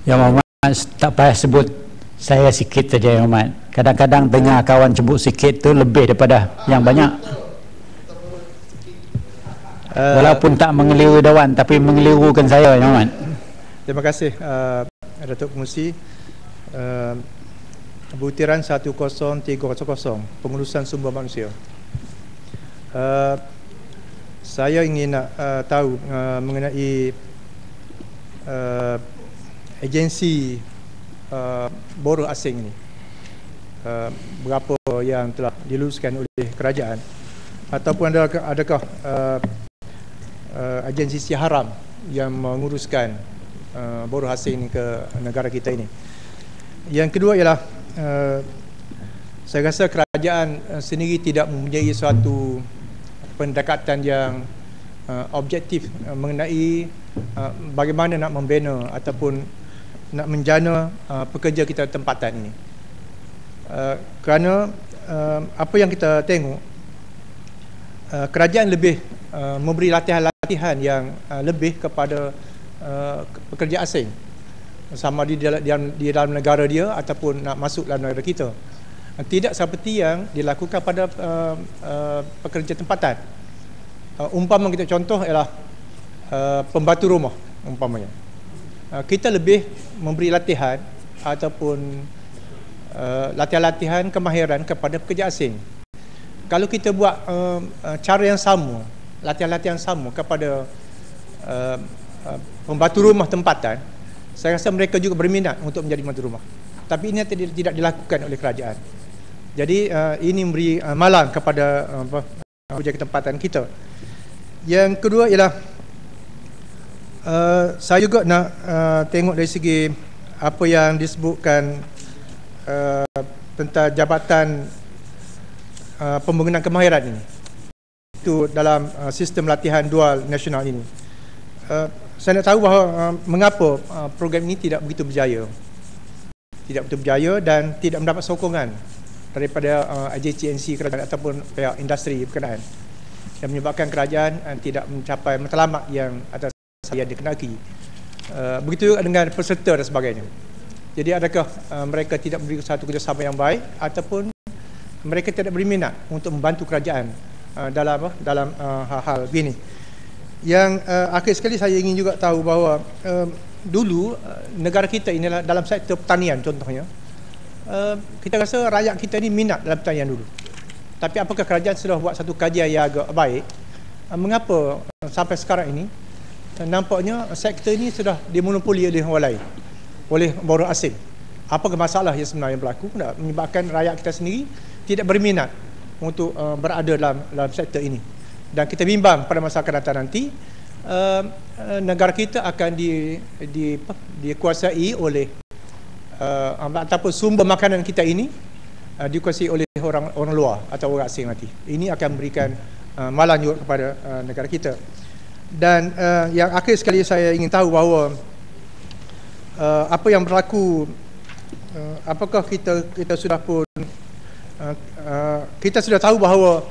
Ya Muhammad, tak payah sebut saya sikit saja ya Muhammad. Kadang-kadang dengar kawan sebut sikit tu lebih daripada yang banyak. Walaupun tak mengeliru Dewan, tapi mengelirukan saya ya Muhammad. Terima kasih Datuk Pengerusi. Butiran 10300 pengurusan sumber manusia. Saya ingin nak tahu mengenai agensi buruh asing ini, berapa yang telah diluluskan oleh kerajaan, ataupun adakah agensi haram yang menguruskan buruh asing ini ke negara kita ini. Yang kedua ialah saya rasa kerajaan sendiri tidak mempunyai suatu pendekatan yang objektif mengenai bagaimana nak membina ataupun nak menjana pekerja kita tempatan ini. Kerana apa yang kita tengok, kerajaan lebih memberi latihan-latihan yang lebih kepada pekerja asing, sama di dalam negara dia ataupun nak masuk dalam negara kita. Tidak seperti yang dilakukan pada pekerja tempatan. Umpama kita contoh ialah pembantu rumah umpamanya. Kita lebih memberi latihan ataupun latihan-latihan kemahiran kepada pekerja asing. Kalau kita buat cara yang sama, latihan-latihan sama kepada pembantu rumah tempatan, saya rasa mereka juga berminat untuk menjadi pembantu rumah. Tapi ini tidak dilakukan oleh kerajaan. Jadi ini memberi malang kepada pekerja ketempatan kita. Yang kedua ialah saya juga nak tengok dari segi apa yang disebutkan tentang jabatan pembangunan kemahiran ini. Itu dalam sistem latihan dual nasional ini. Saya nak tahu bahawa mengapa program ini tidak begitu berjaya. Tidak begitu berjaya dan tidak mendapat sokongan daripada agensi kerajaan ataupun pihak industri berkenaan, yang menyebabkan kerajaan tidak mencapai matlamat yang atas yang dikenaki. Begitu juga dengan peserta dan sebagainya. Jadi adakah mereka tidak memberi satu kerjasama yang baik ataupun mereka tidak berminat untuk membantu kerajaan dalam hal-hal begini. Yang akhir sekali saya ingin juga tahu bahawa dulu negara kita ini dalam sektor pertanian contohnya, kita rasa rakyat kita ni minat dalam pertanian dulu. Tapi apakah kerajaan sudah buat satu kajian yang agak baik? Mengapa sampai sekarang ini nampaknya sektor ini sudah dimonopoli oleh orang lain, oleh buruh asing? Apakah masalah yang sebenarnya berlaku? Menyebabkan rakyat kita sendiri tidak berminat untuk berada dalam sektor ini. Dan kita bimbang pada masa akan datang nanti negara kita akan dikuasai oleh ataupun sumber makanan kita ini dikuasai oleh orang luar atau orang asing nanti. Ini akan memberikan malang juga kepada negara kita. Dan yang akhir sekali saya ingin tahu bahawa apa yang berlaku, apakah kita sudah pun kita sudah tahu bahawa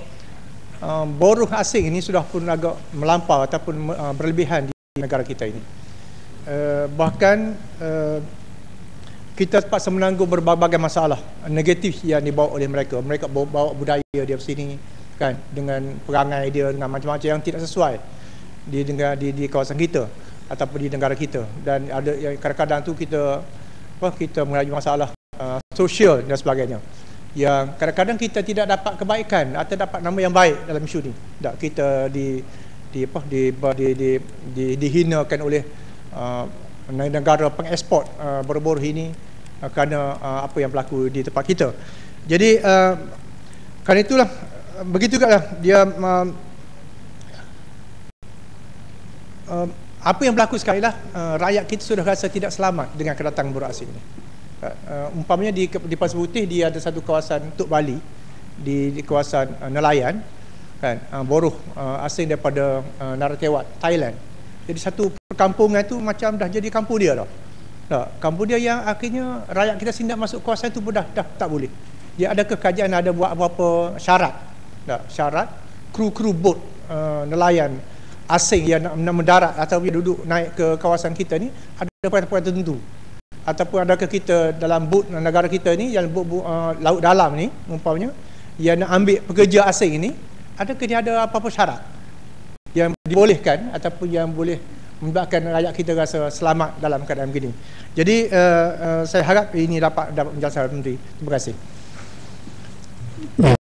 buruh asing ini sudah pun agak melampau ataupun berlebihan di negara kita ini. Bahkan kita terpaksa menanggung berbagai masalah negatif yang dibawa oleh mereka. Mereka bawa budaya dia ke sini kan, dengan perangai dia, dengan macam-macam yang tidak sesuai di kawasan kita ataupun di negara kita. Dan ada yang kadang-kadang tu kita mengalami masalah sosial dan sebagainya, yang kadang-kadang kita tidak dapat kebaikan atau dapat nama yang baik dalam isu ni. Tak, kita dihinakan oleh negara pengeksport buruh-buruh ini kerana apa yang berlaku di tempat kita. Jadi kerana itulah, begitu juga lah dia apa yang berlaku sekarang lah, rakyat kita sudah rasa tidak selamat dengan kedatangan buruh asing ini. Umpamanya di Pasir Putih dia ada satu kawasan Tok Bali di kawasan nelayan kan, buruh asing daripada Narathiwat, Thailand. Jadi satu perkampungan tu macam dah jadi kampung dia dah. Kampung dia yang akhirnya rakyat kita sini nak masuk kawasan tu pun dah tak boleh. Dia adakah kerajaan ada buat apa-apa syarat? Syarat kru-kru bot nelayan asing yang nak mendarat atau duduk naik ke kawasan kita ni ada poin-poin tertentu. ataupun adakah kita dalam bot negara kita ni, yang bot laut dalam ni umpamanya, yang nak ambil pekerja asing ini, adakah dia ada apa-apa syarat yang dibolehkan ataupun yang boleh membuatkan rakyat kita rasa selamat dalam keadaan begini. Jadi saya harap ini dapat menjelaskan Menteri. Terima kasih.